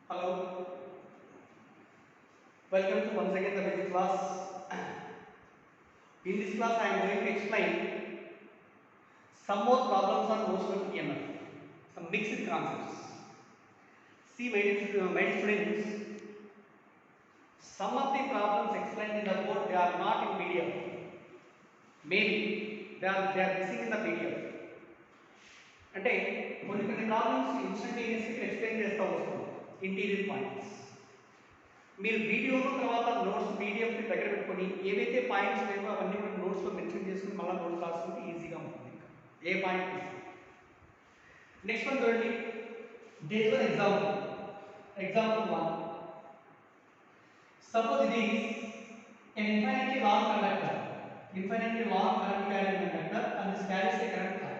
Hello, welcome to once again the physics class. In this class, I am going to explain some more problems on motion of EMF, some mixed concepts. See, my dear students, some of the problems explained in the board they are not in PDF. Maybe they are missing in the PDF. అంటే కొన్ని problems ఇన్స్టంటేనియస్గా explain చేస్తూ వస్తాం interior points. మీరు వీడియోలో తర్వాత notes PDF దగ్గర పెట్టుకొని ఏవైతే పాయింట్స్ లేవో అవన్నీ కూడా నోట్స్లో మెన్షన్ చేసుకుని మళ్ళీ నోట్స్ రాసుకుంటే ఈజీగా ఉంటుంది. ఏ పాయింట్ నెక్స్ట్ వన్ చూడండి. There one example 1. సపోజ్ ఇది an infinitely long conductor current carrying conductor and this carries a current I.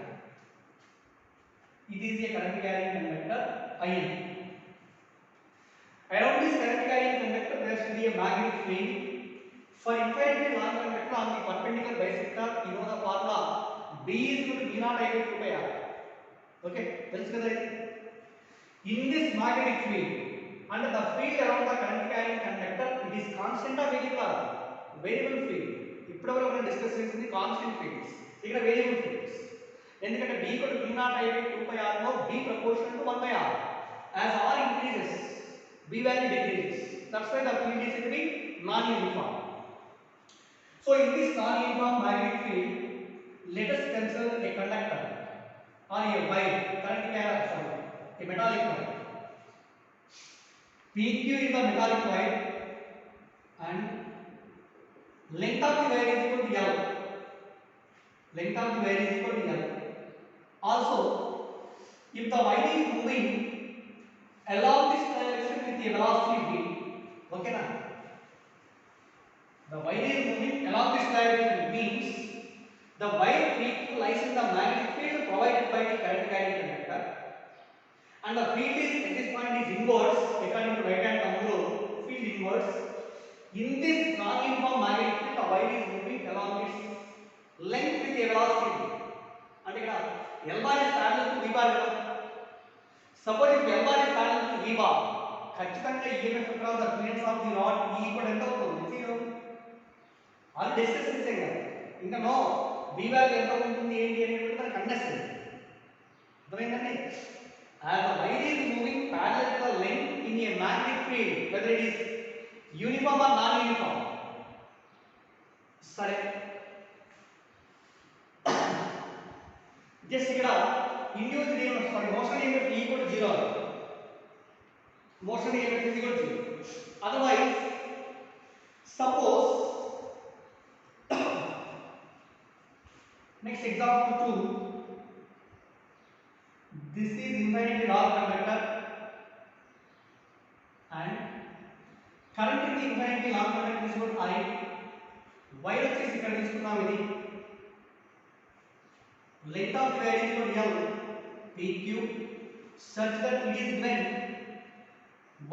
It is a current carrying conductor IN. Around this current carrying conductor there should be a magnetic field. For infinitely long conductor on the perpendicular bisector, you know the formula B is equal to B naught I by 2 pi R. Okay, తెలుసు కదా ఇది. In this magnetic field and the field around the current carrying conductor, it is constant or variable field. ఇప్పటివరకు మనం discuss చేసింది constant fields, ఇక్కడ variable fields. ఎందుకంటే B equal to B naught I by 2 pi R లో B proportional to 1 by R. As R increases, B value decreases. That's why the field is to be non-uniform. So in this non-uniform magnetic field, let us consider a conductor or a wire, a metallic wire. PQ is the metallic wire and length of the wire is equal to L. Length of the wire is equal to L. Also, if the wire is moving along this direction with a velocity v, okay na? The wire is moving along this direction means the wire PQ lies in the magnetic field provided by the current carrying conductor, and the field is at this point is inverse according to right hand thumb rule. Field inverse. In this non-uniform magnetic field, the wire is moving along its length with a velocity v. And here L bar is parallel to V bar. Suppose if L bar is parallel to V bar, ఖచ్చితంగా EMF across the planes of the rod E equal ఎంత అవుతుంది? 0. అది discuss చేసాం కదా. ఇంకా no V value ఎంత ఉంటుంది ఏంటి అనేది మనకు అండర్స్టాండ్. అర్థమైందండి? As the wire is moving parallel to the length in a magnetic field, whether it is uniform or non-uniform. సరే, జస్ట్ ఇక్కడ induced EMF motion EMF equal to 0. Motion EMF is equal to 0. Otherwise, suppose next example 2. This is infinitely long conductor and current in the infinitely long conductor is what I. Wire వచ్చేసి ఇక్కడ తీసుకున్నాం. ఇది length of the wire is equal to L PQ such that it is given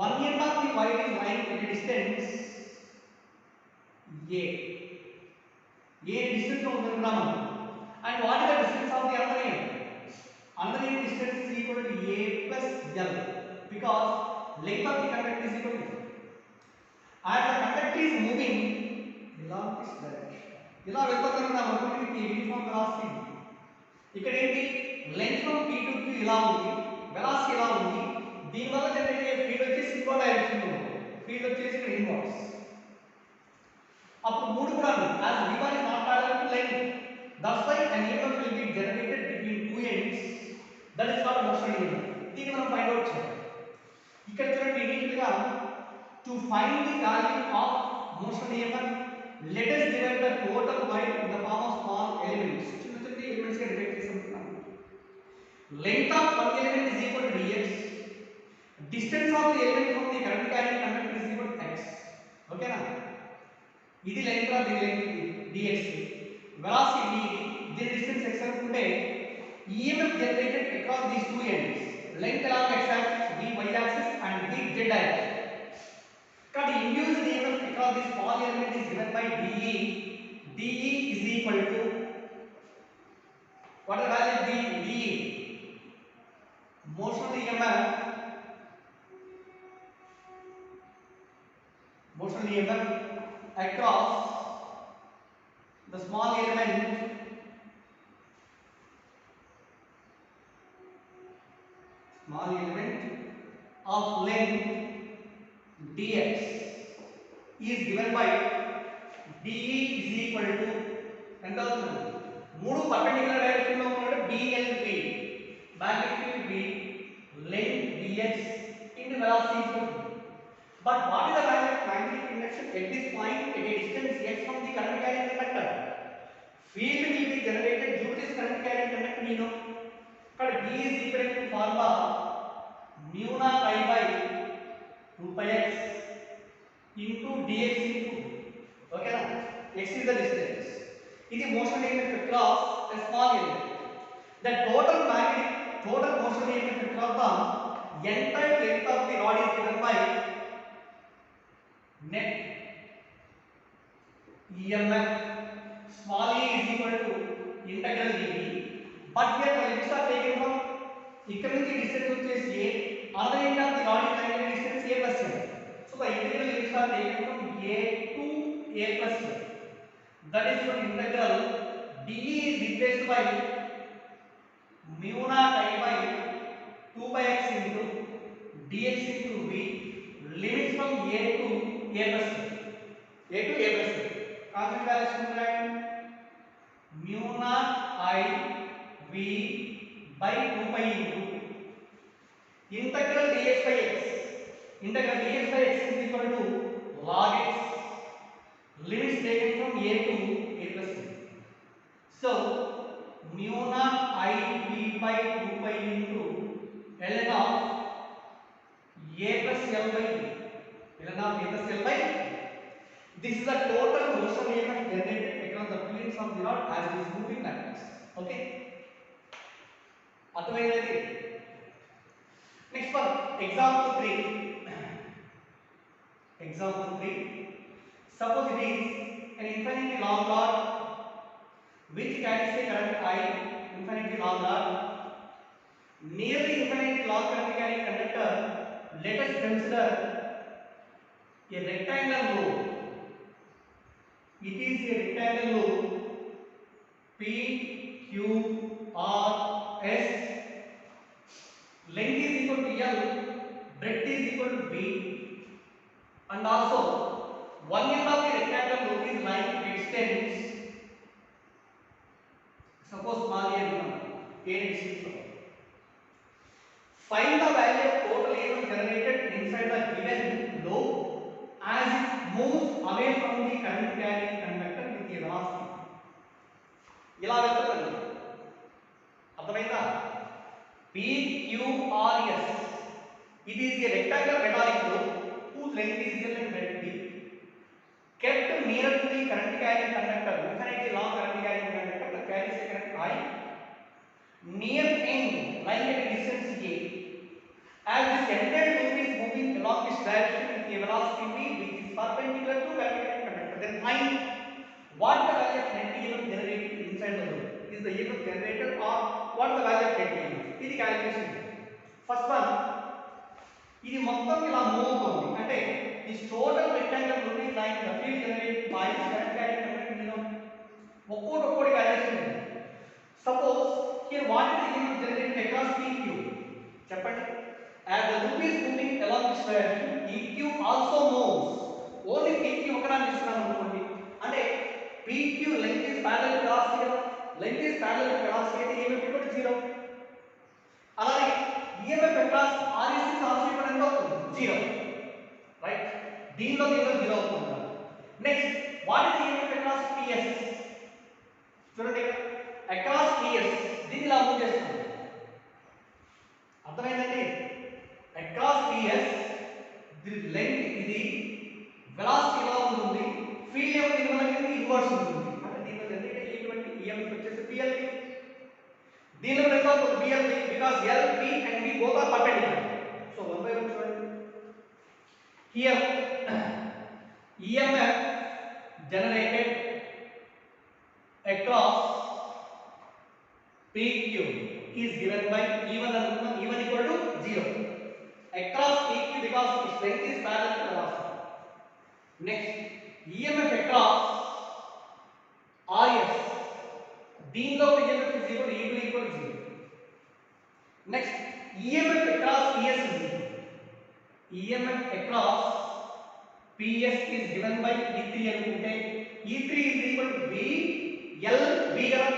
one end of the wire is lying at a distance A. Distance of the number. And what is the distance of the other end? Another end distance is equal to A plus L because length of the conductor is equal to L. As the conductor is moving along this direction, ఇలా వెళ్ళిపోతున్నా అనుకుంటే uniform velocity. ఇక్కడ ఏంటి length from P to Q ఇలా ఉంది, velocity ఇలా ఉంది. దీనివల్ల జనరేట్ అయ్యే ఫీల్డ్ వచ్చేసి ఇంకో డైరెక్షన్ లో ఉంది. ఫీల్డ్ వచ్చేసి ఇక్కడ ఇన్వర్స్. అప్పుడు మూడు కూడా as V bar is not parallel to length, that's why an EMF will be generated between two ends. That is called motion EMF. దీన్ని మనం ఫైండ్ అవుట్ చేయాలి. ఇక్కడ చూడండి నీట్గా to find the value of motion EMF, let us divide the total wire in the form of small elements. చిన్న చిన్న elements గా divide చేసుకుంటున్నాం. Length of one element is equal to dx. Distance of the element from the current carrying conductor is equal to x. Okay na? ఇది length of the length dx. Velocity this distance x అనుకుంటే EMF generated across these two ends. Length along x axis, v y axis and v z axis. Cut induced EMF across this small element is given by dE. dE is equal to what is the value of dE? Motion EMF motion EMF across the small element of length dx is given by de is equal to ఎంత అవుతుంది మూడు perpendicular direction లో ఉన్నట్టు BLV magnetic field B length dx into velocity is equal to. But what is the value of magnetic induction at this point at a distance x from the current carrying conductor? Field will be generated due to this current carrying conductor, you know. But B is equal to formula mu naught I by 2 pi x into dx into, okay na, x is the distance. It is motion EMF across a small area. The total motion EMF across the entire length of the rod is given by net EMF small e is equal to integral dv. But here the limits are taken from ఇక్కడ నుంచి distance వచ్చేసి a, other end of the rod is lying at distance a plus m. So the integral limits are taken from a to a plus m. That is what integral dE is replaced by mu naught I by 2 by x into dx into v, limits from a to a plus m. A to a plus m. Constant values ఉంటాయి. mu naught I v by 2 pi into integral dx by x. Integral dx by x is equal to log x, limits taken from a to a plus m. So mu naught I v by 2 pi into ln of a plus l by b. ln of a plus l by b. This is the total motion EMF generated across the planes of the rod as it is moving like this. Okay. అర్థమైంది. Next one, example 3. Example 3. Suppose it is an infinitely long rod which carries a current I, infinitely long rod. Near the infinitely long current carrying conductor, let us consider a rectangular loop. It is a rectangular loop P, Q, R, S. Length is equal to L, breadth is equal to B, and also one end of the rectangular loop is lying at distance. Suppose small a distance. Find the value of total EMF generated inside the given loop as it moves away from the current carrying conductor with a velocity. ఇలా వెళ్తుంది. అర్థమైందా? PQRS. It is a rectangular metallic loop whose length is L and breadth B, kept near to the current carrying conductor, infinitely long current carrying conductor that carries a current I, near end lying at a distance a. As this entire loop is moving along this direction with a velocity v which is perpendicular to current carrying conductor, then find what the value of net EMF generated inside the loop. Is the EMF generated or what is the value of net EMF? ఇది calculation. First one, ఇది మొత్తం ఇలా move అవుతుంది అంటే this total rectangular loop is like the field generated by this current carrying conductor, you know, ఒక్కోటి calculation ఉంది. Suppose here what is the EMF generated across PQ? చెప్పండి. as the loop is moving along this direction, PQ also moves. Only PQ ఒకదాన్ని ఇస్తున్నాను అనుకోండి అంటే PQ length is parallel to velocity కదా, length is parallel to velocity అయితే EMF equal to 0. అలాగే EMF across RS is also equal to 0, right? దీనిలో 0 అవుతుంది. Next what is EMF across PS? చూడండి across PS దీన్ని ఇలా మూవ్ చేస్తాం. అర్థమైందండి? across PS ది లెంగ్త్ ఇది వెలాసిటీ ఎలా ఉంటుంది, ఫీల్డ్ ఏమో దీని వల్ల ఇన్వర్స్ ఉంటుంది అంటే దీనిలో జనరేట్ అయ్యేటువంటి EMF వచ్చేసి PL. దీనిలో ఎంత అవుతుంది BL because L, P and B both are perpendicular. So one by one చూడండి. Here EMF generated across PQ is given by E1 and E1 equal to 0. Across PQ because its length is parallel to velocity. Next EMF across RS, దీనిలో EMF is equal E2 equal 0. Next EMF across PS is equal. EMF across PS is given by E3 అనుకుంటే E3 is equal to B L B కదా,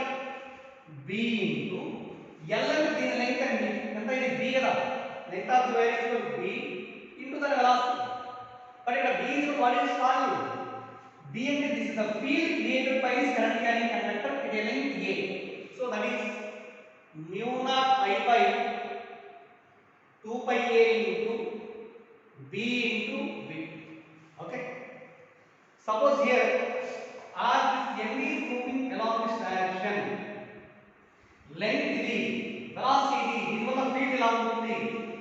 B into L అంటే దీని length అండి ఎంత, ఇది B కదా, length of the wire is equal to B into the velocity. But ఇక్కడ B is what is called B అంటే this is the field created by this current carrying conductor at a length A. So that is mu naught I by 2 pi A into B into V. Okay. Suppose here as this M is moving along this direction, length is the velocity is one of field along with the,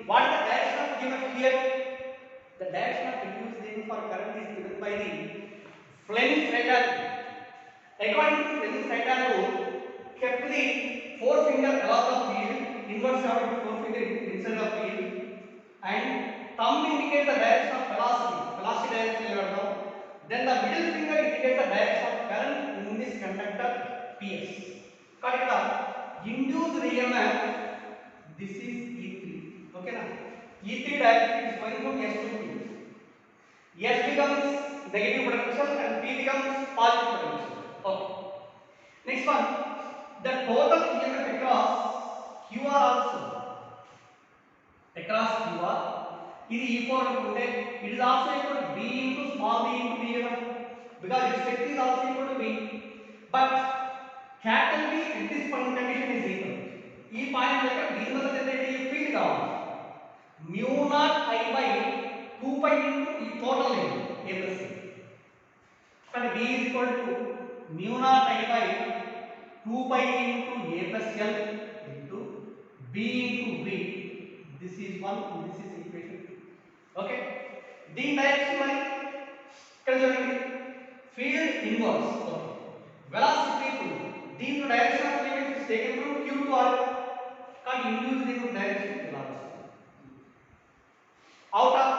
what is the direction of EMF here? The direction of induced EMF for current is given by the Fleming's right arrow. According to Fleming's right arrow, kept the forefinger along the field, inverse order forefinger inside the field, and thumb indicates the direction of velocity direction. Then the middle finger indicates the direction of current in this conductor PS. Got it? Induced EMF, this is E3. Okay na? E3 direction is going from S to P. S becomes negative potential and P becomes positive potential. Okay. Next one, the total EMF across QR also. Across QR, ఇది E4 అనుకుంటే it is also equal to B into small b into B కదా, because its effect is also equal to B, but capital B at this point condition is equal. ఈ point దగ్గర దీని వల్ల generate అయ్యే field కావాలి mu naught I by 2 pi into ఈ total length A plus C. కానీ B is equal to mu naught I by 2 pi into A plus L into B into V. This is 1 and this is equation 2. Okay. దీని direction మరి ఇక్కడ చూడండి, field inverse, okay, velocity 2, దీని direction of limit is taken from Q to R, కానీ induce దీని direction ఇలా వస్తుంది. Out of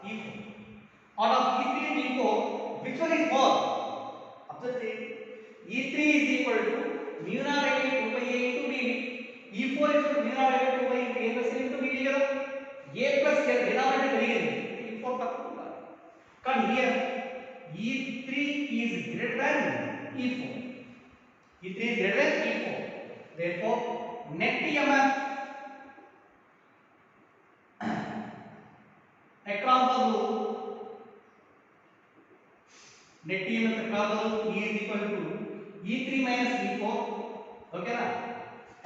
E4, out of E3 and E4, which one is more? Observe, E3 is equal to mu naught I by 2 pi A into B. E4 is equal to mu naught I by 2 pi into A plus L into B కదా. A plus L denominator పెరిగింది, E4 తక్కువ ఉండాలి. కానీ here E3 is greater than E4. E3 is greater than E4. Therefore, net EMF across the loop, net EMF across the loop E is equal to E3 minus E4. Okay na?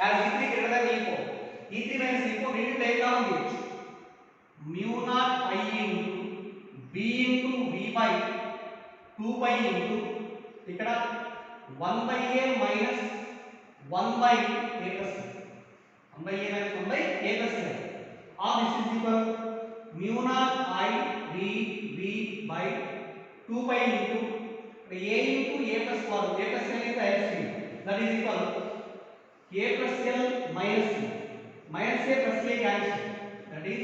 As E3 greater than E4, E3 minus E4 really take down this mu naught I into B into V by 2 pi into ఇక్కడ 1 by A minus 1 by A plus 1 by A minus 1 by A plus A. All this is equal mu naught I V V by 2 pi into A into A plus 1. A plus L is the LC. That is equal A plus L minus C. Minus A plus A cancel. That is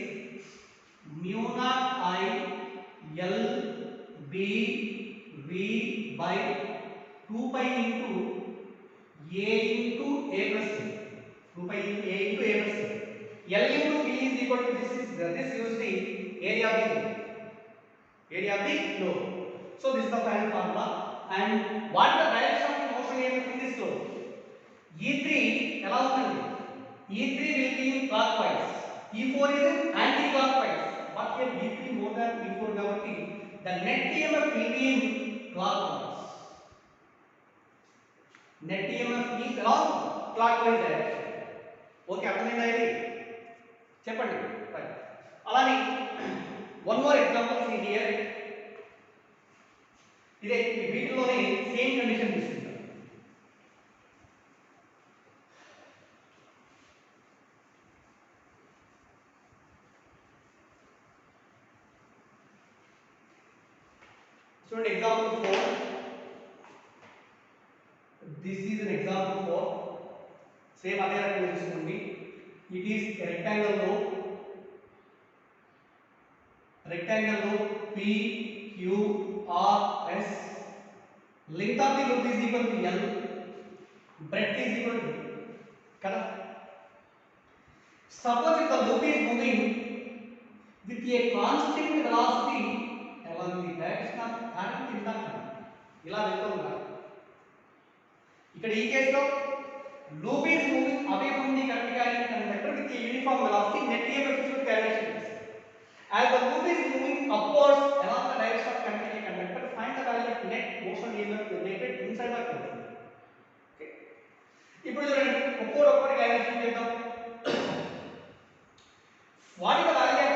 mu naught I L B V by 2 pi into A into A plus C. 2 pi into A into A plus C. L into B is equal to this is this use the area of the lobe. So this is the final formula. And what the direction of the motion EMF in this lobe? E3 ఎలా ఉంటుంది? E3 will be in clockwise. E4 is in anti-clockwise. But here E3 more than E4 కాబట్టి the net EMF will be in clockwise. Net EMF is along clockwise direction. Okay, అర్థమైందా ఇది? చెప్పండి. Right. అలానే one more example see here. ఇదే వీటిలోనే same condition తీసుకుంటాం. చూడండి example 4. This is an example 4. Same అదే రకంగా తీసుకోండి. It is rectangle loop P Q RS, length of the loop is equal to L, breadth is equal to kada. Suppose if the loop is moving with a constant velocity along the direction of current in the ఇలా వెళ్తుందా ఇక్కడ ఈ కేసులో loop is moving away from the current carrying conductor with a uniform velocity, net EMF is equal to direction. As the loop is moving upwards along the direction of current carrying conductor, find the value of net motion EMF generated inside the conductor. Okay. ఇప్పుడు చూడండి ఒక్కొక్కటి calculation చేద్దాం. What is the value of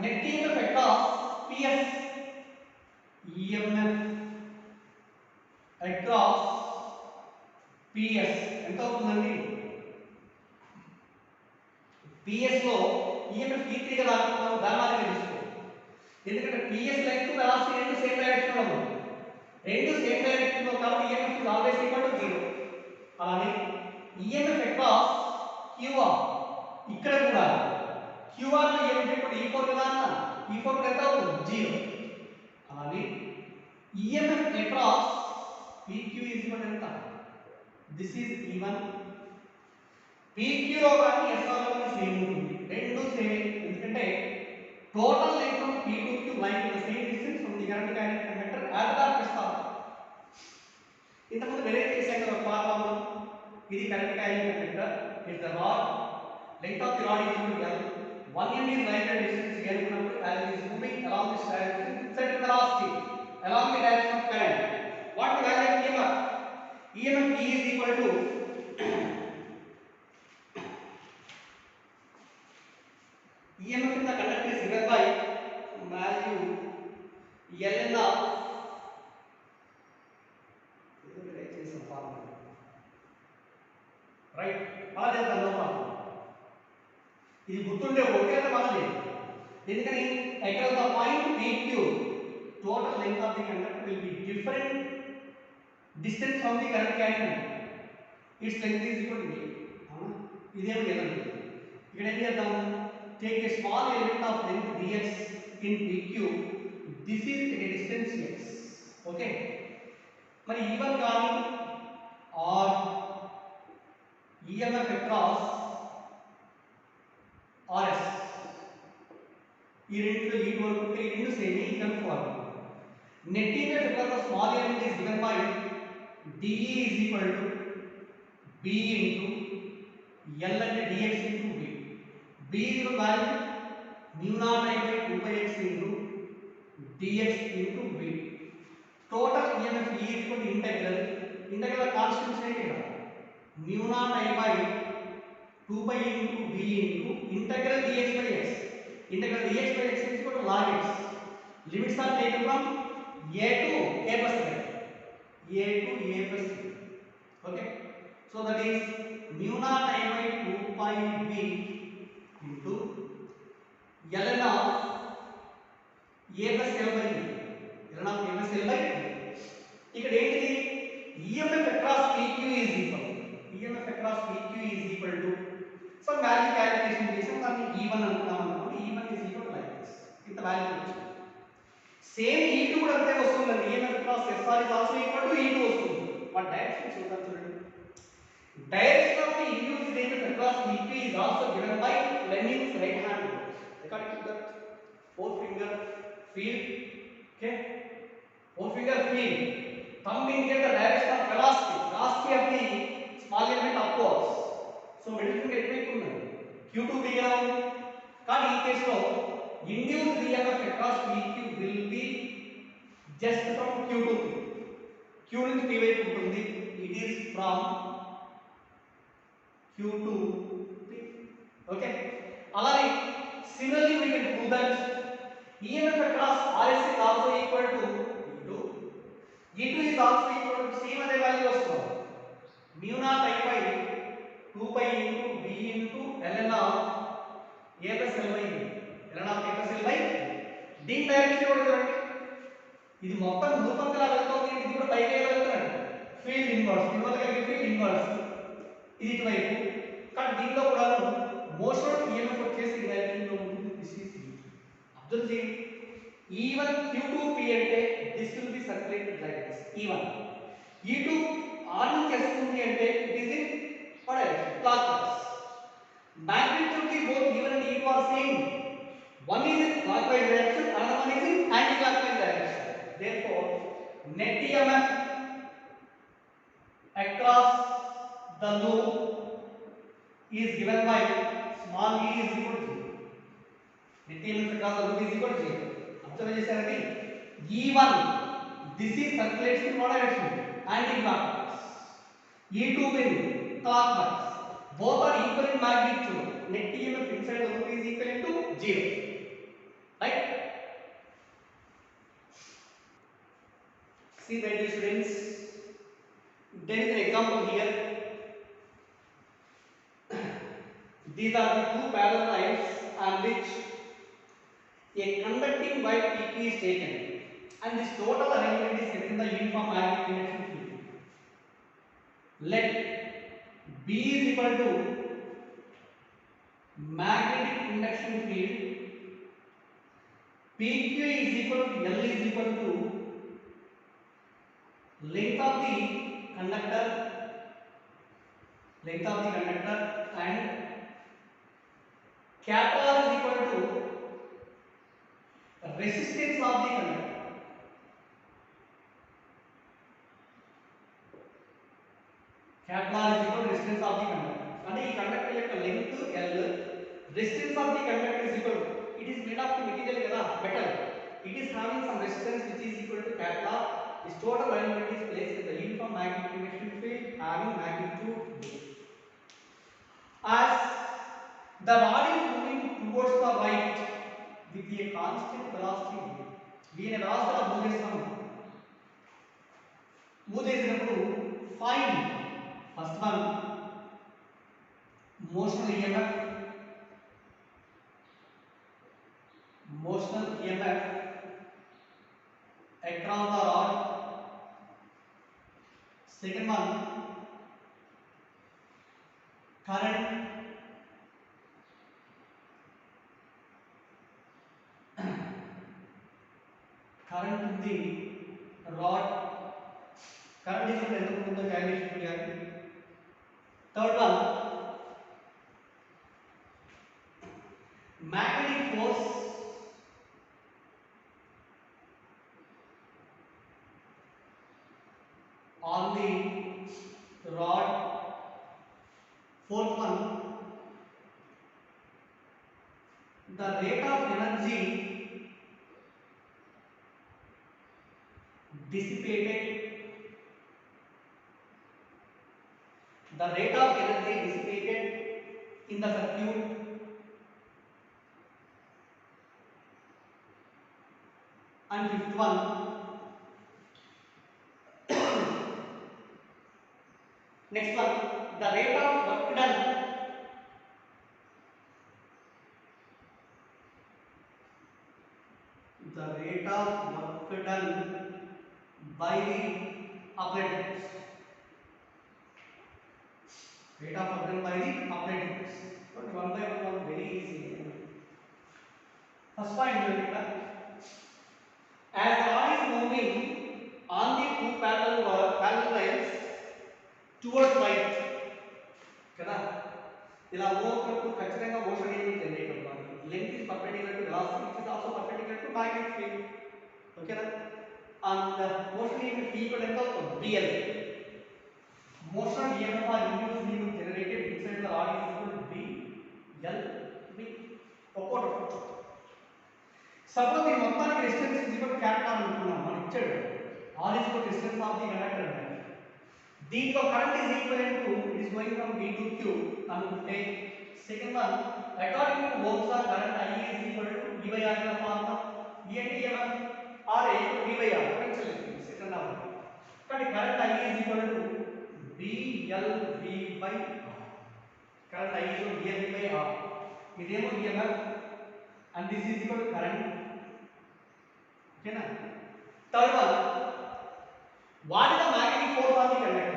net EMF across PS? EMF across PS ఎంత అవుతుందండి? PS లో EMF E3 కదా అనుకున్నాం, దాని మాదిరిగా తీసుకో. ఎందుకంటే PS లెంగ్త్ వెలాసిటీ రెండు సేమ్ డైరెక్షన్ లో ఉంది. రెండు సేమ్ డైరెక్షన్ లో కాబట్టి EMF is always equal to 0. అలానే EMF across QR ఇక్కడ కూడా QR లో EMF ఇప్పుడు E4 కదా అన్న, E4 ఎంత అవుతుంది? 0. అలానే EMF across PQ is equal to ఎంత? This is E1. PQ లో కానీ SR లో కానీ సేమ్ ఉంటుంది, రెండు సేమ్. ఎందుకంటే total length from P to Q line to the same distance from the current carrying conductor as of SR. ఇంతకుముందు వేరే చేసాం కదా ఫార్ములా. ఇది current carrying conductor, it the rod, length of the rod is equal to L. 1 m is line distance అనుకున్నప్పుడు as it is moving along this direction inside the velocity along the direction of current. What the value of EMF? EMF E is equal to EMF in the conductor is given by value Ln of right. అలా చేద్దాం, no problem. ఇది గుర్తుండే ఒకే మనది. ఎందుకని across the point PQ total length of the conductor will be different distance from the current carrying. Its length is equal to A. ఇదేమో ఎలాంటి ఇక్కడ ఏం చేద్దాం? Take a small element of length dx in PQ. This is a distance x. Okay. మరి E1 కానీ or EMF across RS ఈ రెండిట్లో E2 అనుకుంటే ఈ రెండు సేమ్, ఈ కనుక్కోవాలి. Net EMF across the small element is given by dE is equal to B into L అంటే dx into B. B is the value mu naught I by 2 by x into dx into B. Total EMF E is equal to integral constants ఏంటి కదా, mu naught I by 2 by into B into integral dx by x. Integral dx by x is equal to log x. Limits are taken from a to a plus b. A to a plus b. Okay. So that is mu naught I by 2 pi b into ln of a plus l by b. ln of a plus l by b. ఇక్కడ ఏంటిది? EMF across PQ is equal. EMF across PQ is equal to some value calculation చేసాం, దాన్ని E1 అనుకున్నాం అనుకోండి. E1 is equal to like this. ఇంత value వచ్చింది. Same E2 కూడా అంతే వస్తుందండి. EMF across SR is also equal to E2 వస్తుంది. వాట్ డైరెక్షన్ చూద్దాం చూడండి. Direction of the induced EMF across PQ is also given by Fleming's right hand rule. According to that, four finger field. Okay, four finger field. Thumb indicates the direction of velocity. Velocity of the small element upwards. So middle finger ఎటువైపు ఉన్నది? Q2 దిగా ఉంది. కానీ ఈ కేసులో induced EMF across PQ will be just from Q2. Q నుంచి P వైపు ఉంటుంది. It is from Q2 P. Okay. అలానే similarly we can prove that EMF across RS is also equal to E2. E2 is also equal to same అదే value వస్తుంది. mu naught I by 2 pi into B into ln of a plus l by b. ln of a plus l by దీని direction కూడా చూడండి. ఇది మొత్తం రూపంగా వెళ్తుంది, ఇది కూడా పైకి వెళ్తున్నాడు. ఫీల్డ్ ఇన్వర్స్, ఇన్వర్స్ కలిగి ఫీల్డ్ ఇన్వర్స్. ఇది ఇటువైపు. కానీ దీనిలో కూడా మోషన్ EMF వచ్చేసి డైరెక్షన్ లో ఉంటుంది. దిస్ ఈజ్ అబ్జర్వ్ చేయండి. E1 Q2 P అంటే this will be circulated like this E1. E2 R ని చేస్తుంది అంటే it is in what direction? Clockwise. Magnitude ki both E1 and E2 are same. One is in clockwise direction, another one is in anti-clockwise direction. Therefore, net EMF across the loop is given by small e is equal to 0. Net EMF across the loop is equal to 0. Observe చేశారండి E1 this is circulates in what direction? Anti-clockwise. E2 will clockwise. Both are equal in magnitude. Net EMF inside the loop is equal to 0. Right? See my dear students, there is an example here. These are the two parallel lines on which a conducting wire PP is taken, and this total arrangement is set in the uniform magnetic induction field. Let B is equal to magnetic induction field, PQ is equal to L is equal to length of the conductor, and capital is equal to resistance of the conductor. Capital is equal to resistance of the conductor. And the conductor యొక్క length L, resistance of the conductor is equal to, it is made of the material kada metal. It is having some resistance which is equal to capital. This total arrangement is placed in the uniform magnetic induction field having magnitude B. As the rod is moving towards the right with a constant velocity v. దీని velocity of move చేసినప్పుడు find first one motional EMF across the rod. Second one current in the rod. Current is equal to the calculation here. Third one magnetic force on the rod. Fourth one the rate of energy dissipated in the circuit. And fifth one next one the rate of work done by the operators. Rate of work done by the operators. But one by one very easy. First point as the rod is moving on the two parallel lines towards right kada ila move ఖచ్చితంగా motion అనేది generate అవుతుంది. Length is perpendicular to velocity, which is also perpendicular to magnetic field. Okay na? And the motion EMF equal to BL. Motion EMF or induced EMF generated inside the rod is equal to BL. Suppose the మొత్తానికి resistance is equal to capital అనుకున్నాం మనం ఇచ్చాడు R is equal to resistance of the conductor. దీంట్లో current is equivalent to it is going from B to Q అనుకుంటే second one according to Ohm's law current I is equal to V by R గా formula V అంటే EMF R equal to V by R potential difference second law కానీ current I is equal to BL V by R. current I is equal to BL V by R. ఇదేమో EMF and this is equal to current. Okay na? Third one what is the magnetic force on the conductor?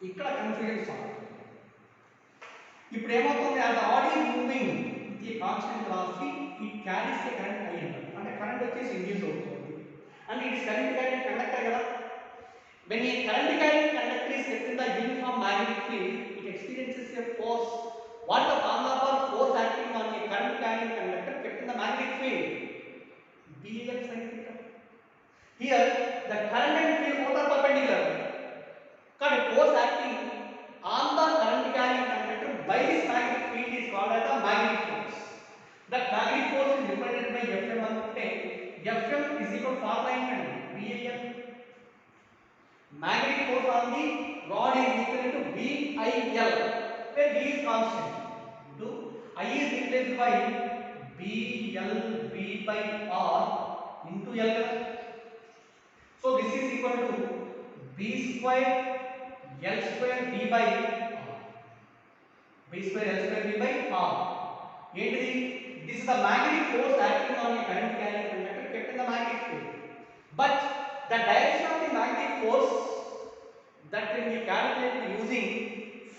ఇక్కడ confusion solve. ఇప్పుడు ఏమవుతుంది as the rod is moving with a constant velocity it carries a current I అంటే current వచ్చేసి induce అవుతుంది and it is current carrying conductor కదా. When a current carrying conductor is kept in the uniform magnetic field, it experiences a force. What is the formula for force acting on a current carrying conductor kept in the magnetic field? BAL sin theta. Here the current and field both are perpendicular. But force acting on the current carrying conductor by this magnetic field is called as the magnetic force. The magnetic force is represented by Fm అంటే Fm is equal to formula ఏంటండి BAL. Magnetic force on the rod is equal to BIL, where B is constant. Into I is replaced by BLV by R into L. So this is equal to B square L square B by R. B square L square B by R. This is the magnetic force acting on a current carrying conductor kept in the magnetic field. But the direction of the magnetic force that can be calculated using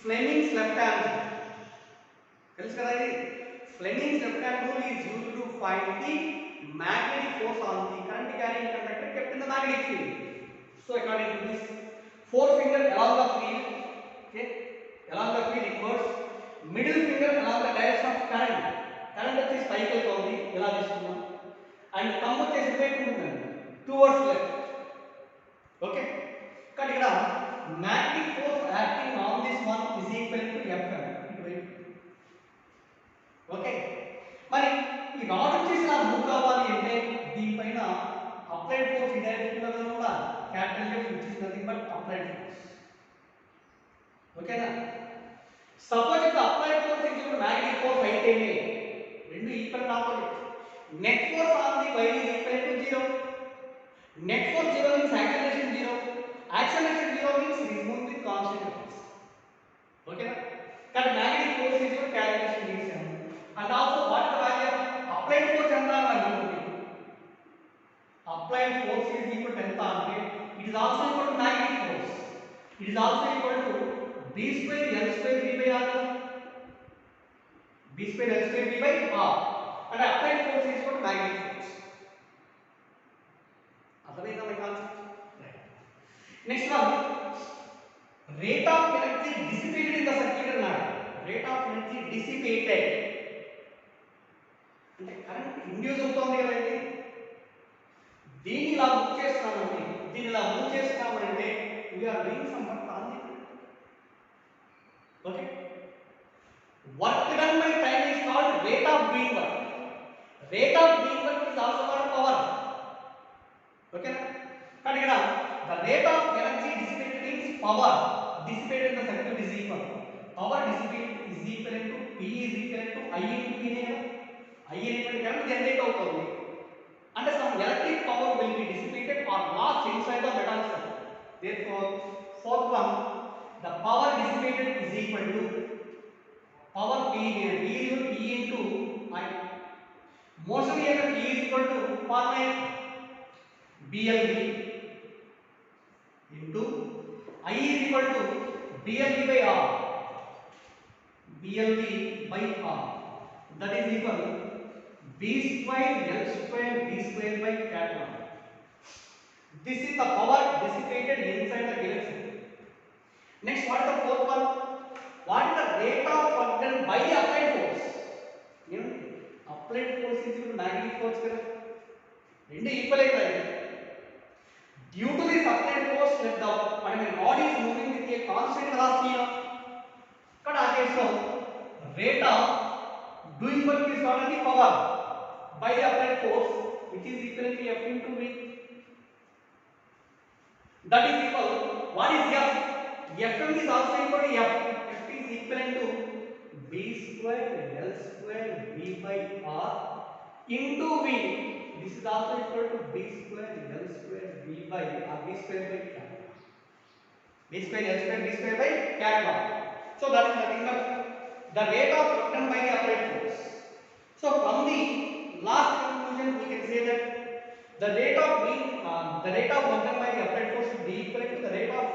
Fleming's left hand rule. తెలుసు కదా ఇది Fleming's left hand rule is used to find the magnetic force on the current carrying conductor kept in the magnetic field. So according to this, forefinger along the field, okay, along the field equals middle finger along the direction of current. Current వచ్చేసి పైకి వెళ్తుంది ఇలా తీసుకున్నాం and thumb వచ్చేసి వైపు ఉంటుందండి towards left. Okay కానీ ఇక్కడ magnetic force acting on this one is equal to Fm ఇటువైపు. ఓకే మరి ఈ రాడ్ వచ్చేసి ఇలా మూవ్ కావాలి అంటే దీనిపైన అప్లైడ్ ఫోర్స్ ఈ డైరెక్షన్ లో కూడా capital F which is nothing but applied force. ఓకేనా సపోజ్ ఇక అప్లైడ్ ఫోర్స్ ఇచ్చిన magnetic force అయితేనే రెండు equal opposite. Net force on the wire is equal to 0. Net force 0 means acceleration 0. Acceleration 0 means it is moving with constant force. Okay na? That magnetic force is your calculation is. And also what is the value of applied force anta anante? Applied force is equal to anta ante it is also equal to magnetic force. It is also equal to B square L square V by R. B square L square V by R. And applied force is equal to magnetic force. అర్థమైందా మీ concept? Next one rate of energy dissipated in the circuit అన్నాడు. Rate of energy dissipated అంటే current induce అవుతుంది కదా ఇది. దీన్ని ఇలా move చేస్తున్నామండి, దీన్ని ఇలా మూవ్ చేస్తున్నామంటే we are doing some work on the. Okay work done by time is called rate of doing work. Rate of doing work is also called power. Okay na? But here the rate of energy dissipated means power dissipated in the circuit is equal. Power dissipated is equal to P is equal to I into V ne kada. I అనేది current generate అవుతుంది. And some electric power will be dissipated or lost inside the metal cell. Therefore, fourth one, the power dissipated is equal to power P here. P is equal to E into I. Motion energy is equal to formula BLV into I is equal to BLV by R. BLV by R. That is equal to B square L square B square by cat 1. This is the power dissipated inside the electricity. Next, what is the fourth one? What is the rate of work done by applied force? You know, applied force is equal to magnetic force kada. Rendu equal ayida. Due to this applied force, let the rod is moving with a constant velocity. But so rate of doing work is called the power by the applied force, which is equal to F into V. That is equal. What is F? Fm is also equal to F. F is equal to B square L square V by R into V. This is also equal to B square L square V by R. B square by cat. B square L square B square by cat 1. So that is nothing but the rate of work done by the applied force. So from the last conclusion we can say that the rate of work done by the applied force should be equal to the rate of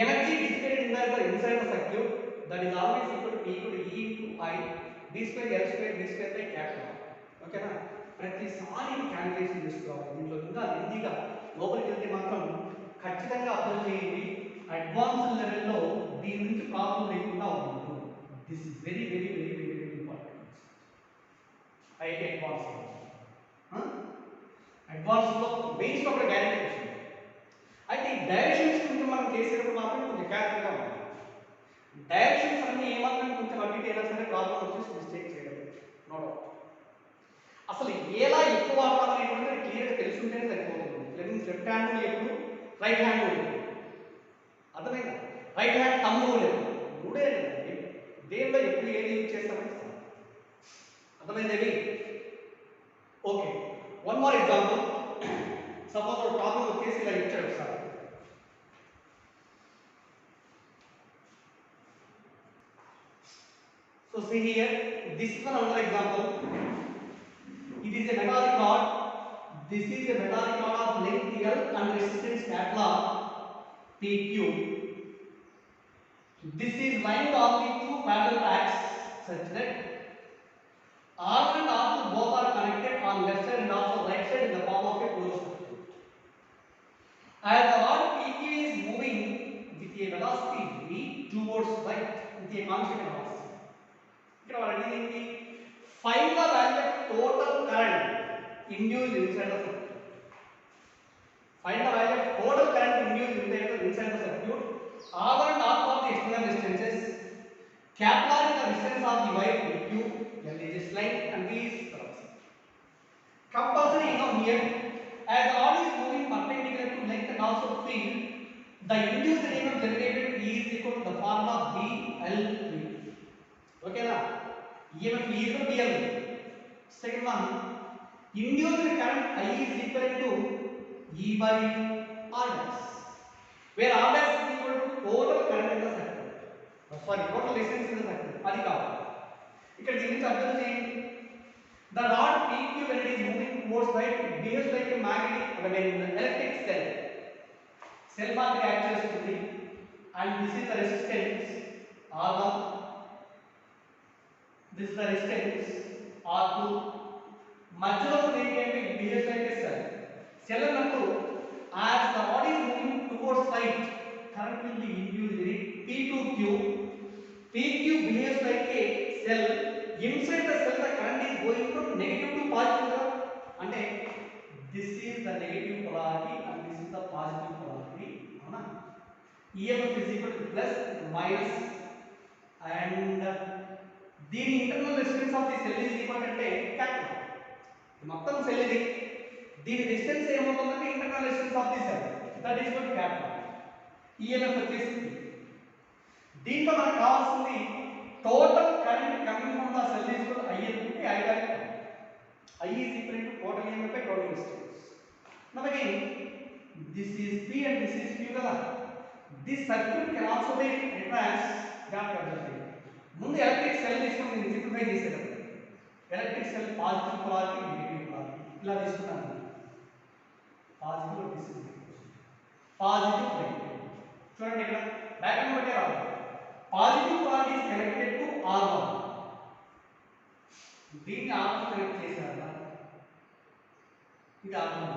energy dissipated inside the circuit. That is always equal to E into I. B square L square B square by cat 1. Okay na? ప్రతిసారి calculation చేసుకోవాలి. దీంట్లో ఇంకా ఈజీగా లోపలికి వెళ్తే మాత్రం ఖచ్చితంగా అర్థం చేయండి. అడ్వాన్స్ లెవెల్లో దీని నుంచి ప్రాబ్లం లేకుండా ఉండదు. This is very very very very very important. IIT advance లో బేస్డ్ ఒక గ్యారెంటీ వచ్చింది. అయితే ఈ డైరెక్షన్స్ గురించి మనం చేసేటప్పుడు మాత్రం కొంచెం కేర్ఫుల్గా ఉండాలి. డైరెక్షన్స్ అన్ని ఏమాత్రం కొంచెం అటు ఇటు అయినా సరే ప్రాబ్లం వచ్చేసి మిస్టేక్ చేయడం నో డౌట్. అసలు ఎలా ఎక్కువ వాడతాం అనేటువంటిది క్లియర్గా తెలుసుంటేనే సరిపోతుంది. లెఫ్ట్ హ్యాండ్ ఎప్పుడు, రైట్ హ్యాండ్ ఎప్పుడు, అర్థమైందా? రైట్ హ్యాండ్ తమ్ము లేదు, మూడే లేదండి. దేంట్లో ఎప్పుడు ఏది యూజ్ చేస్తామని అర్థమైందేవి? Okay, one more example. Suppose ఒక ప్రాబ్లం వచ్చేసి ఇలా ఇచ్చాడు sir. So see here, this is another example. It is a metallic rod. This is a metallic rod of length L and resistance capital PQ. This is lined on the two parallel tracks such that R1 and R2 both are connected on left side and also right side in the form of a closed circuit. As the rod PQ is moving with a velocity v towards right with a constant velocity. ఇక్కడ వాళ్ళు ఏంటి? Find the value of total current induced inside the circuit. Find the value of total current induced inside the circuit. R1 and R2 are the external distances. Capital is the distance of the wire PQ. L is its length and V is velocity. Compulsory now here, as the rod is moving perpendicular to length and also field, the induced EMF generated is equal to the formula BLV. Okay na? EMF is equal to BLV. Second one, induced current I is equal to E by R dash, where R dash is equal to total current in the circuit. Sorry, total resistance in the circuit. అది కావాలి. ఇక్కడ దీని నుంచి అర్థం చేయండి. The rod PQ when it is moving towards right, it behaves like a electric cell. Cell మాదిరి act చేస్తుంది. And this is the resistance R1. This is the resistance R2. మధ్యలో ఏంటి అంటే it behaves like a cell. Cell అన్నప్పుడు as the rod is moving towards right, current will be induced in it P2Q. PQ behaves like a cell. Inside the cell, the current is going from negative to positive. And this is the negative polarity and this is the positive polarity. EMF is equal to plus, minus, and the internal resistance of the cell is equal to capital. మొత్తం cell ఇది. దీని distance ఏమవుతుందంటే internal resistance of the cell, that is equal to capital. EMF వచ్చేసింది. దీంట్లో మనకు కావాల్సింది total current coming from the cell is equal to I అనుకుంటే I current. I is equal to total EMF by total resistance. Now again this is P and this is Q కదా. This circuit can also be రిట్రాన్స్ graph observe. ముందు electric cell తీసుకొని నేను simplify చేసేటప్పుడు electric cell positive polarity, negative polarity ఇలా తీసుకున్నాను. Positive distance positive negative. చూడండి ఇక్కడ డయాగ్రామ్ బట్టే రావాలి. Positive polarity is connected to R1. దీన్ని R1 కనెక్ట్ చేశారు. ఇది R1.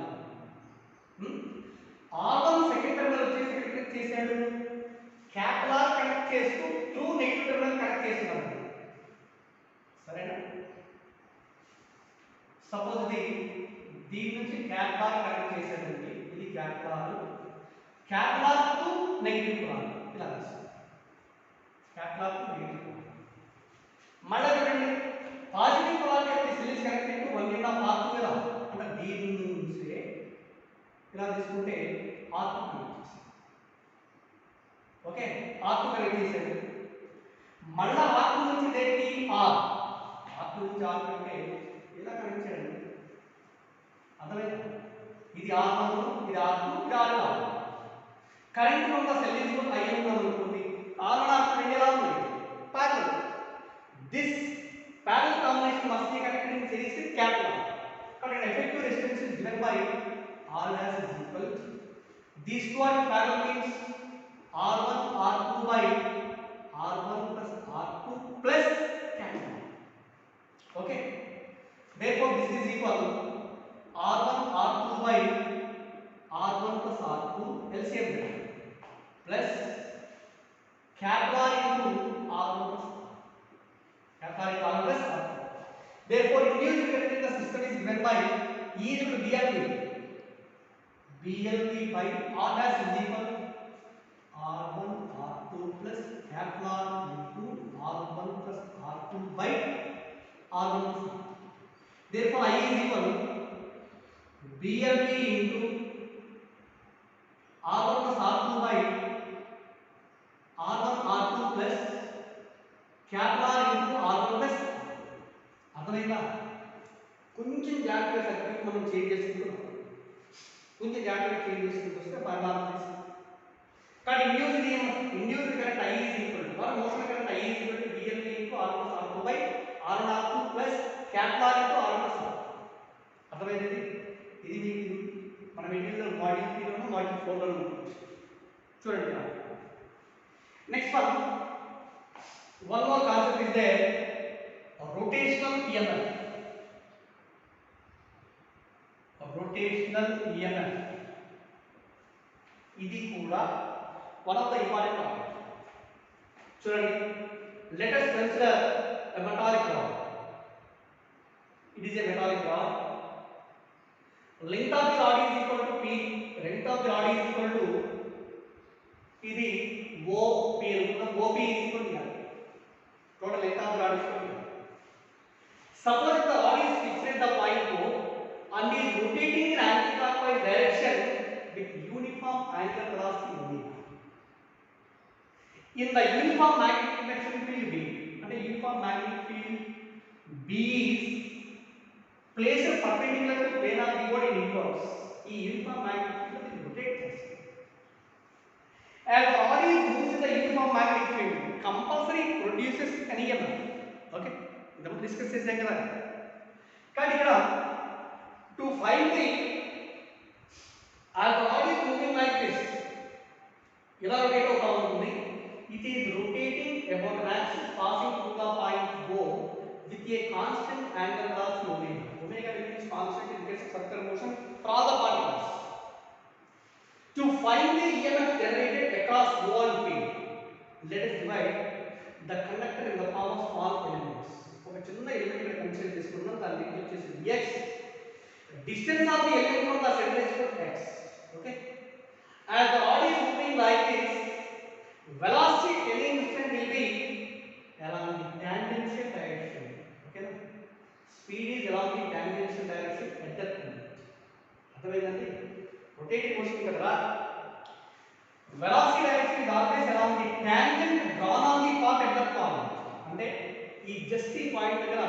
R1 సెకండ్ టెర్మినల్ వచ్చేసి ఇక్కడ కనెక్ట్ చేశాడు. క్యాపిటల్ R కనెక్ట్ చేస్తూ ట్రూ నెగటివ్ టెర్మినల్ కనెక్ట్ చేస్తున్నాడు. సరేనా? సపోజ్ దీని నుంచి క్యాపిటల్ R కనెక్ట్ చేశాడండి. ఇది capital R to negative polarity ఇలా వస్తుంది. Capital R to negative polarity. మళ్ళీ చూడండి పాజిటివ్ పొలారిటీ అయితే cell is connected to 1 and R2 కదా. అంటే దీని నుంచి ఇలా తీసుకుంటే R2 కనెక్ట్ చేశాడు. ఓకే, R2 కనెక్ట్ చేశాడు. మళ్ళీ R2 నుంచి దేనికి R2 నుంచి R కంటే ఇలా కనెక్ట్ చేయండి. అర్థమైందా? ఇది R1, ఇది R2, ఇది R2. Current from the cell is equal to I అనుకోండి. R1 R2 రెండు ఎలా ఉన్నాయి? Parallel. This parallel combination must be connected in series with capital R. కాబట్టి effective resistance is given by R dash is equal. These two are parallel means R1 R2 by R1 plus R2 plus capital. Okay. therefore this is equal r1 r2 by r1 plus r2 LCM plus capital into r1 plus capital into r1 plus r2. Therefore induced current in the system is given by E is equal to BLV by R dash is equal to R1 R2 plus capital into R1 plus R2 by R1 plus R2. Therefore I is equal to BLV into R1 plus R2 by R1 R2 plus capital into R1 plus అర్థమైందా? కొంచెం జాగ్రత్తగా circuit మనం change చేసుకుంటున్నాం, కొంచెం జాగ్రత్తగా change చేసుకుంటూ వస్తే బాగా కానీ induced current I is equal to motion current I is equal to BLV into R plus R2 by R1 R2 plus capital into R1 plus R2. అర్థమైంది? ఇది మీకు మన మెటీరియల్ మాడ్యూల్ 3 లోనో మాడ్యూల్ 4 లోనో చూడండి. Next one more concept is there, rotational EMF. Rotational EMF ఇది కూడా one of the important topic. చూడండి, let us consider a metallic rod. It is a metallic rod. Length of the rod is equal to P. Length of the rod is equal to ఇది OP. OP is equal to total length of the rod is equal to. Suppose the rod is fixed at the point O and is rotating in anti-clockwise direction with uniform angular velocity omega. In the uniform magnetic induction field B, and the uniform magnetic field B is placed perpendicular to plane of the body in inverse. The uniform magnetic field will rotate. As the rod is moves in the uniform magnetic field, compulsory produces an EMF. Okay, we discuss this again. But here, to find the as the rod is moving like this, it is rotating about an axis passing through the point O with a constant angular velocity omega. Omega means constant in case of circular motion for all the particles. To find the EMF generated across O and P, let us divide the conductor in the form of small elements. ఒక చిన్న element ఇక్కడ consider చేసుకుందాం, దాని length వచ్చేసి x. Distance of the element from the center is equal to x. Okay. As the rod is moving like this, velocity at any instant will be along the tangential direction. Okay. Speed is along the tangential direction at that point. అర్థమైందండి? Rotating motion కదా, velocity direction is always along the tangent drawn on the path at that point. అంటే ఈ just ఈ point దగ్గర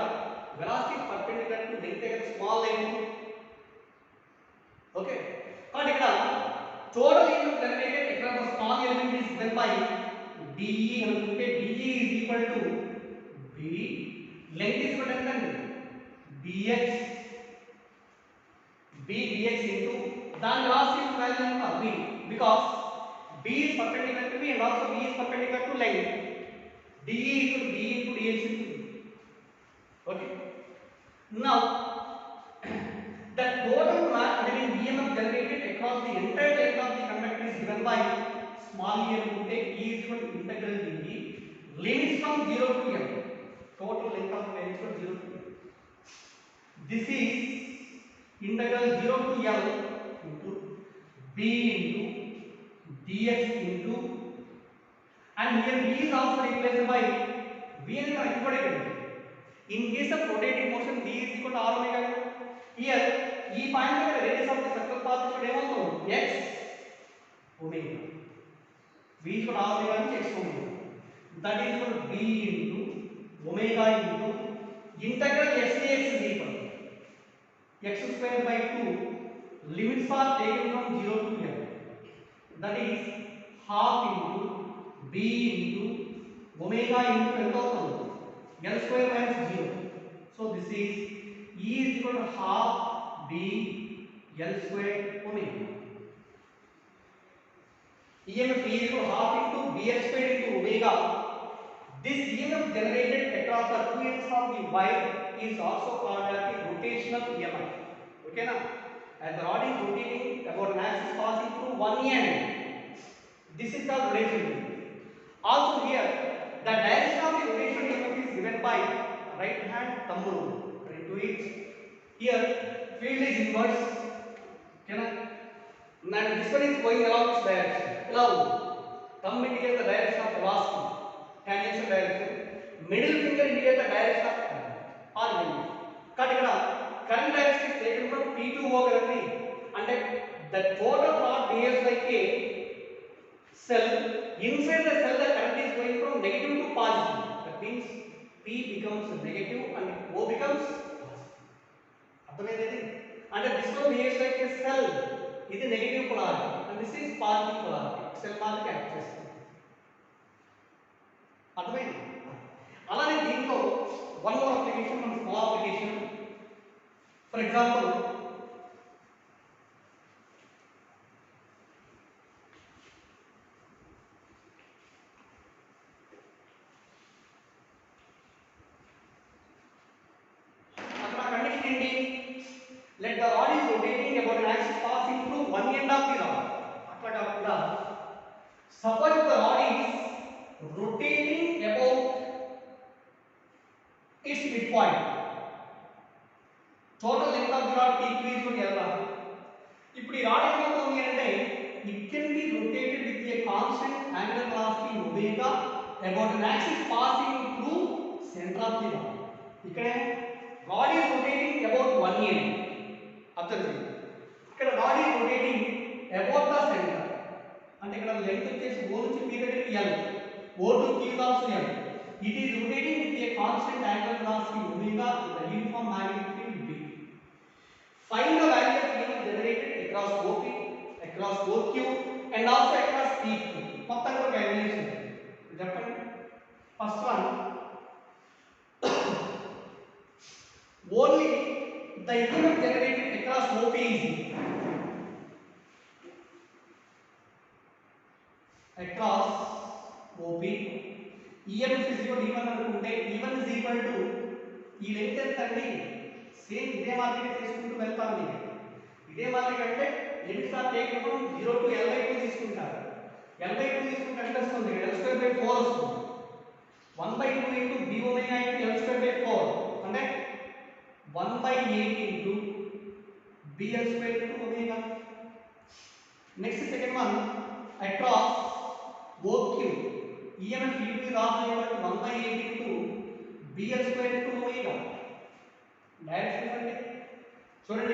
velocity perpendicular to length దగ్గర small length. Okay. But ఇక్కడ total EMF generated across the small element is given by dE. అనుకుంటే dE is equal to B, length is equal to ఎంత dx, B dx into దాని velocity value ఎంత B, because B is perpendicular to B and also B is perpendicular to length. dE is equal to B into dx into B. Okay. Now the total EMF generated across the entire length of the conductor is given by small e అనుకుంటే E is equal to integral dE, limits from 0 to m. Total length of the wire is equal to 0 to m. This is integral 0 to L into B into dx into, and here B is also replaced by V and equal. In case of rotating motion, V is equal to R omega. Here, E point the radius of the circle path is x omega. V is equal to R omega and x omega. That is equal to B into omega into integral x dx is equal to x square by 2. Limits are taken from 0 to m. That is half into B into omega into L square minus 0. So this is E is equal to half B L square omega. EMF E is equal to half into BL square into omega. This EMF generated across the two ends of the wire is also called as the rotation Okay na? As the rod is rotating about an axis passing through one end, this is called rotation. Also here, the direction of the rotation EMF is given by right hand thumb rule. Into it. Here, field is inverse. Okay na? And this one is going along this direction. Allow. Thumb indicates the direction of velocity, tangential direction. Middle finger indicates the direction of current. Cut it out. Current direction is taken from P to O kadandi. And the total rod behaves like a cell. Inside the cell, the current is going from negative to positive. That means P becomes negative and O becomes positive. And this one behaves like a cell. This is negative polarity and this is positive polarity. Cell mark captures. అర్థమైంది. అలానే దీంట్లో one more application, one small application. For example, అక్కడ condition ఏంటి? Let the rod is rotating about an axis passing through one end of the rod. అట్లా కాకుండా suppose the rod is rotating about its midpoint. Total length of the rod PQ is equal to L. ఇప్పుడు ఈ rod ఏమవుతుంది అంటే it can be rotated with a constant angular velocity omega about an axis passing through center of the rod. ఇక్కడ rod is rotating about one end. Observe చేయండి. ఇక్కడ rod is rotating about the center. అంటే ఇక్కడ length వచ్చేసి O నుంచి P దగ్గరికి L. O to Q is also L. It is rotating with a constant angular velocity omega in the uniform magnetic field B. Find the value of EMF generated across OP, across OQ, and also across PQ. మొత్తం ఒక calculation చెప్పండి. First one, only the EMF generated across OP is across OP. EMF is equal to E1 అనుకుంటే E1 is equal to ఈ length ఎంత అండి? Same ఇదే మాదిరిగా తీసుకుంటూ వెళ్తాను నేను. ఇదే మాదిరిగా అంటే limits are taken from 0 to L/2 తీసుకుంటారు. L/2 తీసుకుంటే ఎంత వస్తుంది? L²/4 వస్తుంది. 1/2 into B omega into L²/4 అంటే 1/8 into BL² into omega. Next second one, across OQ, EMF U is also equal to 1/8 into BL² into omega. Direction అంటే చూడండి,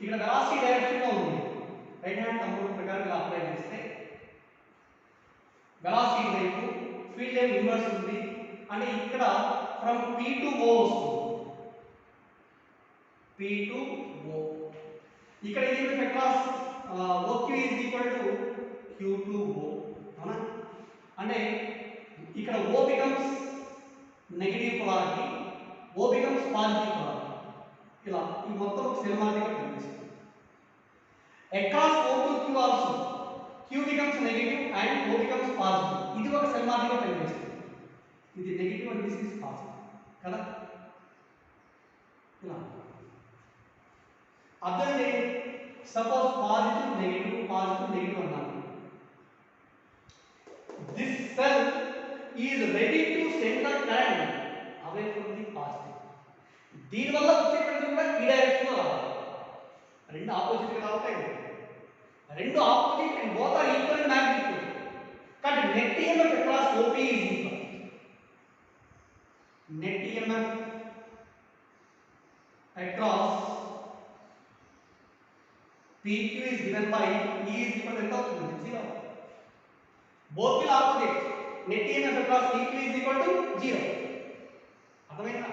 ఇక్కడ velocity direction లో ఉంది. రైట్ హ్యాండ్ థంబ్ రూల్ ప్రకారం ఇలా apply చేస్తే velocity వైపు ఫీల్డ్ ఏం ఇన్వర్స్ ఉంది అంటే ఇక్కడ ఫ్రమ్ P to O వస్తుంది. P to O. ఇక్కడ EMF across OQ is equal to Q to O. అవునా? అంటే ఇక్కడ O becomes negative polarity, O becomes positive polarity. ఇలా ఈ మొత్తం ఒక సెల్ మాదిరిగా కనిపిస్తుంది. Across O to Q also Q becomes negative and O becomes positive. ఇది ఒక సెల్ మాదిరిగా కనిపిస్తుంది. ఇది negative and this is positive కదా. ఇలా అబ్జర్వ్ చేయండి. సపోజ్ పాజిటివ్ నెగటివ్ అన్నాను. This cell is ready to send the current away from the positive. దీని వల్ల వచ్చే కరెంట్ కూడా ఈ డైరెక్షన్ లో రావాలి. రెండు ఆపోజిట్ గా అవుతాయి. రెండు opposite and both are equal in magnitude. కాబట్టి net EMF across OP is equal. Net EMF across PQ is given by E is equal to ఎంత అవుతుంది? 0. Both will opposite. Net EMF across PQ is equal to 0. అర్థమైందా?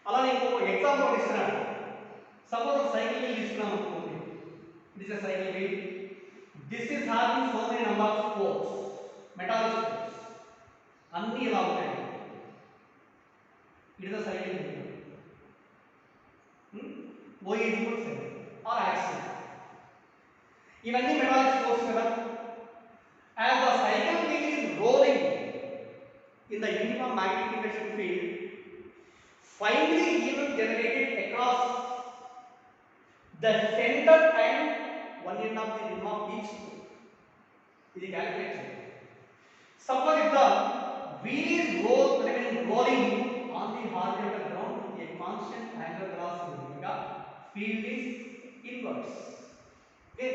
అలానే ఇంకొక example ఒకటి ఇస్తున్నాడు. Suppose ఒక cycle wheel తీసుకున్నాం అనుకోండి. It is a cycle wheel. This is having so many number of spokes, metallic spokes. అన్నీ ఇలా ఉంటాయి. It is a cycle wheel. O is equal to 7 or axle. ఇవన్నీ మెటాలిక్ స్పోక్స్ కదా. As the cycle wheel is rolling in the uniform magnetic induction field, find the EMF generated across the center and one end of the rim of each spoke. ఇది calculate చేయండి. Suppose if the wheel is rolling on the horizontal ground with a constant angular velocity omega, field is inverse. Okay.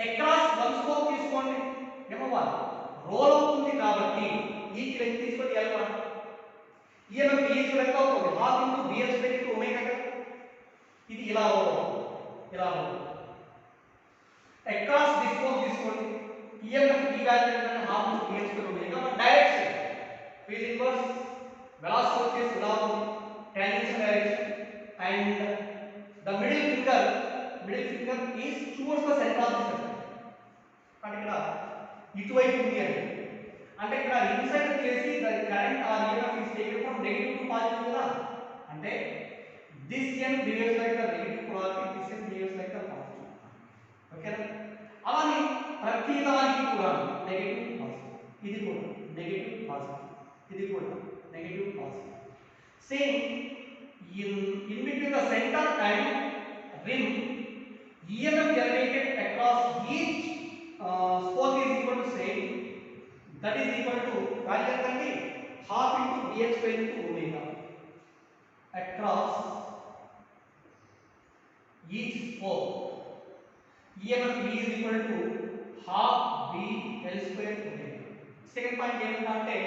Across one spoke తీసుకోండి. M1 role అవుతుంది కాబట్టి each length తీసుకొని L1. EMF each length అవుతుంది half into bs by into omega. ఇది ఇలా across this spoke తీసుకోండి. EMF ఈ value ఏంటంటే half into bs by omega. Direction field inverse velocity వచ్చేసి ఇలా ఉంది tangential direction and the middle finger is towards the center of the circle. అంటే ఇక్కడ ఇటువైపు ఉంది అంటే ఇక్కడ ఇన్సైడ్ వచ్చేసి the current or EMF is taken from negative to positive కదా అంటే this end behaves like the negative polarity, this end behaves like the positive. ఓకేనా అలానే ప్రతి దానికి కూడా నెగటివ్ పాజిటివ్ ఇది కూడా నెగటివ్ పాజిటివ్ ఇది కూడా negative positive same in between the center and rim EMF generated across each spoke is equal to same, that is equal to value entandi half into bx by into omega. Across each spoke EMF is equal to half b l square omega. Second point ఏంటంటే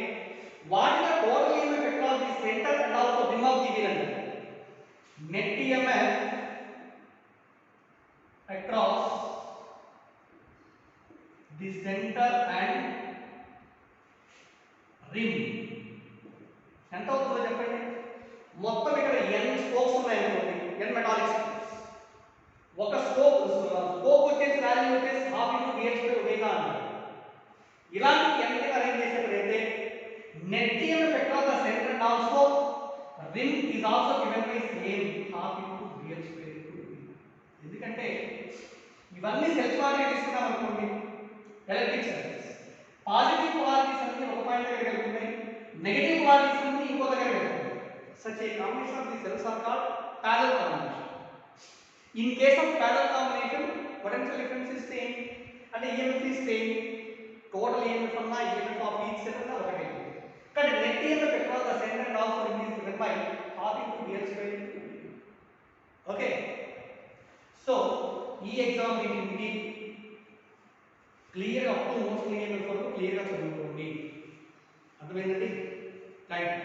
what is the total EMF across the center and also rim of the wheel? Net EMF across the center and rim ఎంత అవుతుందో చెప్పండి. మొత్తం ఇక్కడ n spokes ఉన్నాయి అనుకోండి, n metallic spokes. ఒక spoke వచ్చేసి వాల్యూ వచ్చేసి half into bx by omega అంటారు. ఇలాంటి n ని అరేంజ్ చేసేటప్పుడు net EMF across the center and also rim is also given by same half into bx by omega. ఎందుకంటే ఇవన్నీ సెల్ఫ్ వాల్యూ తీసుకున్నాం అనుకోండి ఎలక్ట్రిక్ సర్క్యూట్స్ పాజిటివ్ పొలారిటీస్ అన్ని ఒక పాయింట్ దగ్గర వెళ్తున్నాయి, నెగటివ్ పొలారిటీస్ అన్ని ఇంకో దగ్గర వెళ్తున్నాయి. such a combination of the cells are called parallel combination. In case of parallel combination potential difference is same and EMF is same, total EMF అన్న EMF of each cell అన్న ఒకటే. కానీ net EMF across the center and also rim is given by half into bx by omega. Okay, so ఈ ఎగ్జామినేషన్కి క్లియర్గా up to most EMF వరకు క్లియర్గా చదువుకోండి. అర్థమైందండి? Thank you.